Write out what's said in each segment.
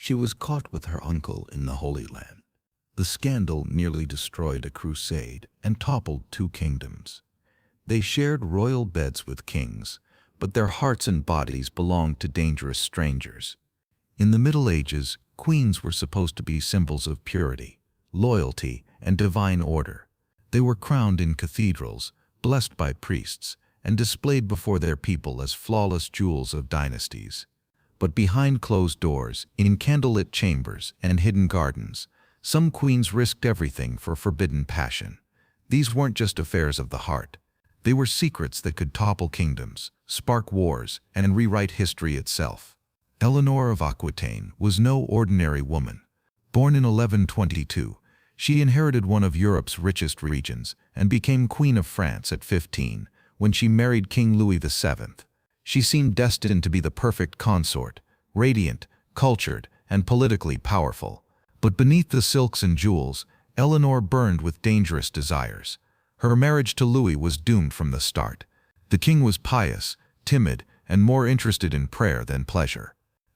She was caught with her uncle in the Holy Land. The scandal nearly destroyed a crusade and toppled two kingdoms. They shared royal beds with kings, but their hearts and bodies belonged to dangerous strangers. In the Middle Ages, queens were supposed to be symbols of purity, loyalty, and divine order. They were crowned in cathedrals, blessed by priests, and displayed before their people as flawless jewels of dynasties. But behind closed doors, in candlelit chambers and hidden gardens, some queens risked everything for forbidden passion. These weren't just affairs of the heart. They were secrets that could topple kingdoms, spark wars, and rewrite history itself. Eleanor of Aquitaine was no ordinary woman. Born in 1122, she inherited one of Europe's richest regions and became Queen of France at 15 when she married King Louis VII. She seemed destined to be the perfect consort, radiant, cultured, and politically powerful. But beneath the silks and jewels, Eleanor burned with dangerous desires. Her marriage to Louis was doomed from the start. The king was pious, timid, and more interested in prayer than pleasure.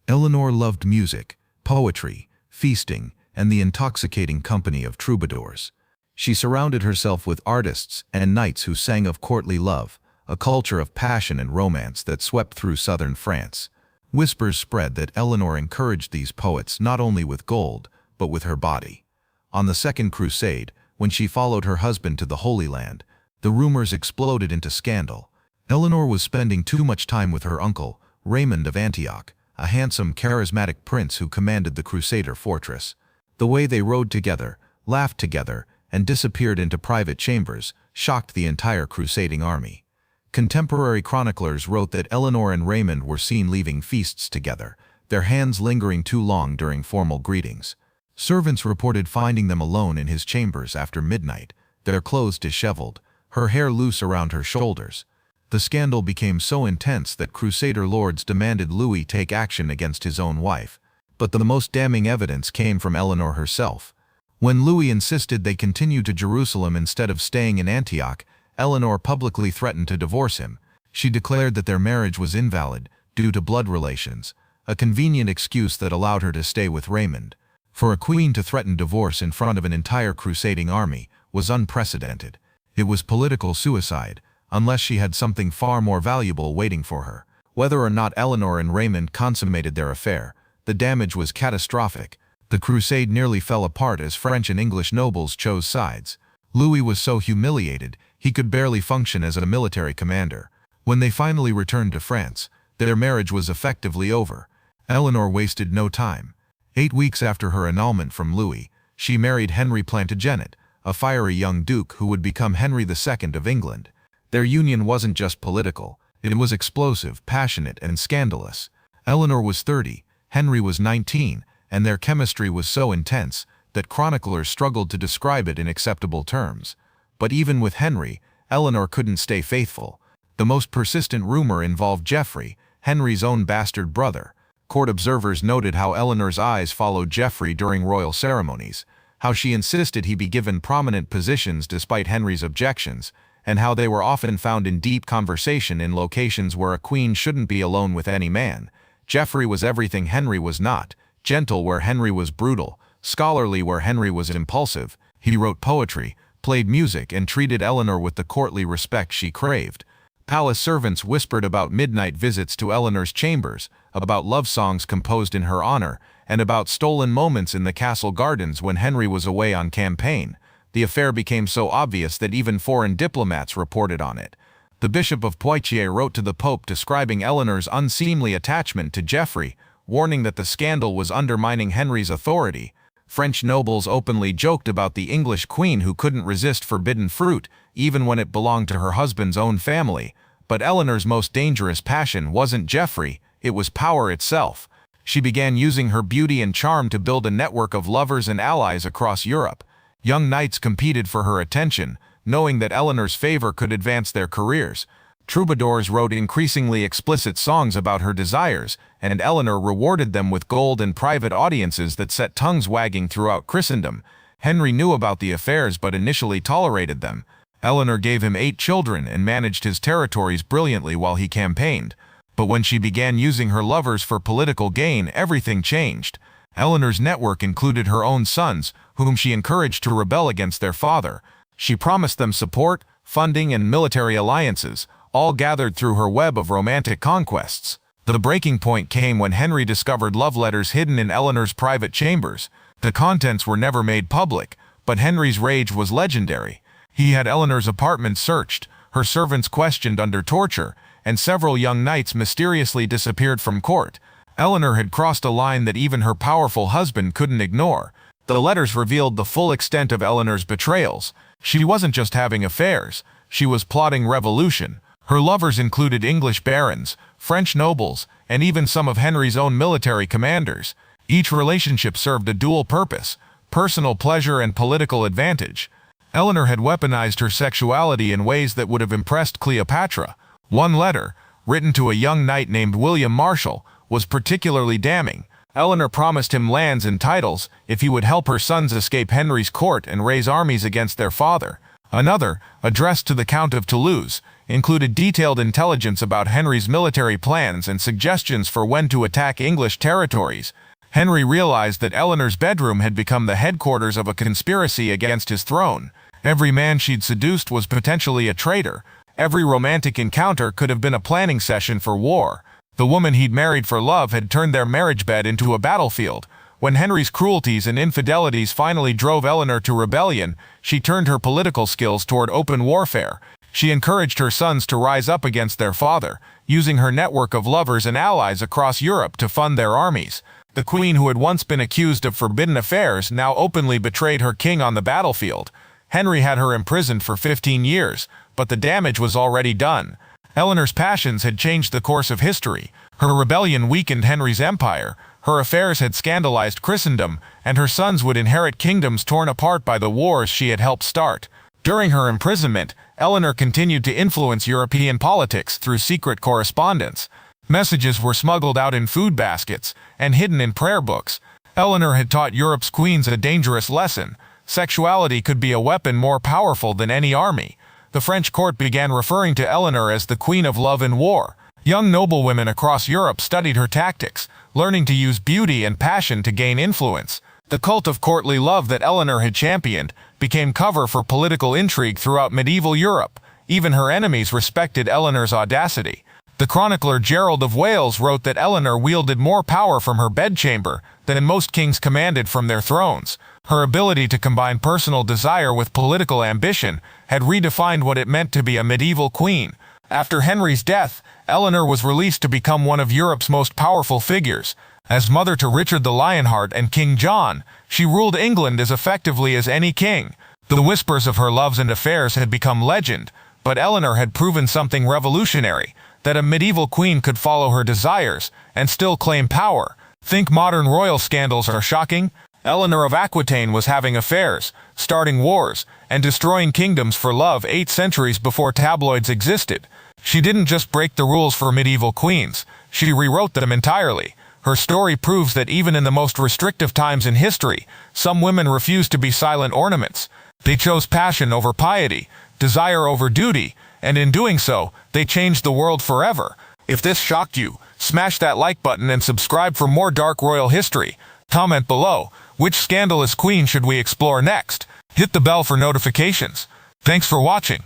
Eleanor loved music, poetry, feasting, and the intoxicating company of troubadours. She surrounded herself with artists and knights who sang of courtly love, a culture of passion and romance that swept through southern France. Whispers spread that Eleanor encouraged these poets not only with gold, but with her body. On the Second Crusade, when she followed her husband to the Holy Land, the rumors exploded into scandal. Eleanor was spending too much time with her uncle, Raymond of Antioch, a handsome, charismatic prince who commanded the Crusader fortress. The way they rode together, laughed together, and disappeared into private chambers shocked the entire crusading army. Contemporary chroniclers wrote that Eleanor and Raymond were seen leaving feasts together, their hands lingering too long during formal greetings. Servants reported finding them alone in his chambers after midnight, their clothes disheveled, her hair loose around her shoulders. The scandal became so intense that Crusader lords demanded Louis take action against his own wife. But the most damning evidence came from Eleanor herself. When Louis insisted they continue to Jerusalem instead of staying in Antioch, Eleanor publicly threatened to divorce him. She declared that their marriage was invalid due to blood relations, a convenient excuse that allowed her to stay with Raymond. For a queen to threaten divorce in front of an entire crusading army was unprecedented. It was political suicide, unless she had something far more valuable waiting for her. Whether or not Eleanor and Raymond consummated their affair, the damage was catastrophic. The crusade nearly fell apart as French and English nobles chose sides. Louis was so humiliated, he could barely function as a military commander. When they finally returned to France, their marriage was effectively over. Eleanor wasted no time. 8 weeks after her annulment from Louis, she married Henry Plantagenet, a fiery young duke who would become Henry II of England. Their union wasn't just political, it was explosive, passionate, and scandalous. Eleanor was 30, Henry was 19, and their chemistry was so intense that chroniclers struggled to describe it in acceptable terms. But even with Henry, Eleanor couldn't stay faithful. The most persistent rumor involved Geoffrey, Henry's own bastard brother. Court observers noted how Eleanor's eyes followed Geoffrey during royal ceremonies, how she insisted he be given prominent positions despite Henry's objections, and how they were often found in deep conversation in locations where a queen shouldn't be alone with any man. Geoffrey was everything Henry was not, gentle where Henry was brutal, scholarly where Henry was impulsive. He wrote poetry, played music, and treated Eleanor with the courtly respect she craved. Palace servants whispered about midnight visits to Eleanor's chambers, about love songs composed in her honor, and about stolen moments in the castle gardens when Henry was away on campaign. The affair became so obvious that even foreign diplomats reported on it. The Bishop of Poitiers wrote to the Pope describing Eleanor's unseemly attachment to Geoffrey, warning that the scandal was undermining Henry's authority. French nobles openly joked about the English queen who couldn't resist forbidden fruit, even when it belonged to her husband's own family. But Eleanor's most dangerous passion wasn't Geoffrey, it was power itself. She began using her beauty and charm to build a network of lovers and allies across Europe. Young knights competed for her attention, knowing that Eleanor's favor could advance their careers. Troubadours wrote increasingly explicit songs about her desires, and Eleanor rewarded them with gold and private audiences that set tongues wagging throughout Christendom. Henry knew about the affairs but initially tolerated them. Eleanor gave him 8 children and managed his territories brilliantly while he campaigned. But when she began using her lovers for political gain, everything changed. Eleanor's network included her own sons, whom she encouraged to rebel against their father. She promised them support, funding, and military alliances, all gathered through her web of romantic conquests. The breaking point came when Henry discovered love letters hidden in Eleanor's private chambers. The contents were never made public, but Henry's rage was legendary. He had Eleanor's apartment searched, her servants questioned under torture, and several young knights mysteriously disappeared from court. Eleanor had crossed a line that even her powerful husband couldn't ignore. The letters revealed the full extent of Eleanor's betrayals. She wasn't just having affairs, she was plotting revolution. Her lovers included English barons, French nobles, and even some of Henry's own military commanders. Each relationship served a dual purpose: personal pleasure and political advantage. Eleanor had weaponized her sexuality in ways that would have impressed Cleopatra. One letter, written to a young knight named William Marshall, was particularly damning. Eleanor promised him lands and titles if he would help her sons escape Henry's court and raise armies against their father. Another, addressed to the Count of Toulouse, included detailed intelligence about Henry's military plans and suggestions for when to attack English territories. Henry realized that Eleanor's bedroom had become the headquarters of a conspiracy against his throne. Every man she'd seduced was potentially a traitor. Every romantic encounter could have been a planning session for war. The woman he'd married for love had turned their marriage bed into a battlefield. When Henry's cruelties and infidelities finally drove Eleanor to rebellion, she turned her political skills toward open warfare. She encouraged her sons to rise up against their father, using her network of lovers and allies across Europe to fund their armies. The queen, who had once been accused of forbidden affairs, now openly betrayed her king on the battlefield. Henry had her imprisoned for 15 years, but the damage was already done. Eleanor's passions had changed the course of history. Her rebellion weakened Henry's empire, her affairs had scandalized Christendom, and her sons would inherit kingdoms torn apart by the wars she had helped start. During her imprisonment, Eleanor continued to influence European politics through secret correspondence. Messages were smuggled out in food baskets and hidden in prayer books. Eleanor had taught Europe's queens a dangerous lesson: sexuality could be a weapon more powerful than any army. The French court began referring to Eleanor as the Queen of Love and War. Young noblewomen across Europe studied her tactics, learning to use beauty and passion to gain influence. The cult of courtly love that Eleanor had championed became cover for political intrigue throughout medieval Europe. Even her enemies respected Eleanor's audacity. The chronicler Gerald of Wales wrote that Eleanor wielded more power from her bedchamber than most kings commanded from their thrones. Her ability to combine personal desire with political ambition had redefined what it meant to be a medieval queen. After Henry's death, Eleanor was released to become one of Europe's most powerful figures. As mother to Richard the Lionheart and King John, she ruled England as effectively as any king. The whispers of her loves and affairs had become legend, but Eleanor had proven something revolutionary: that a medieval queen could follow her desires and still claim power. Think modern royal scandals are shocking? Eleanor of Aquitaine was having affairs, starting wars, and destroying kingdoms for love 8 centuries before tabloids existed. She didn't just break the rules for medieval queens, she rewrote them entirely. Her story proves that even in the most restrictive times in history, some women refused to be silent ornaments. They chose passion over piety, desire over duty, and in doing so, they changed the world forever. If this shocked you, smash that like button and subscribe for more dark royal history. Comment below, which scandalous queen should we explore next? Hit the bell for notifications. Thanks for watching.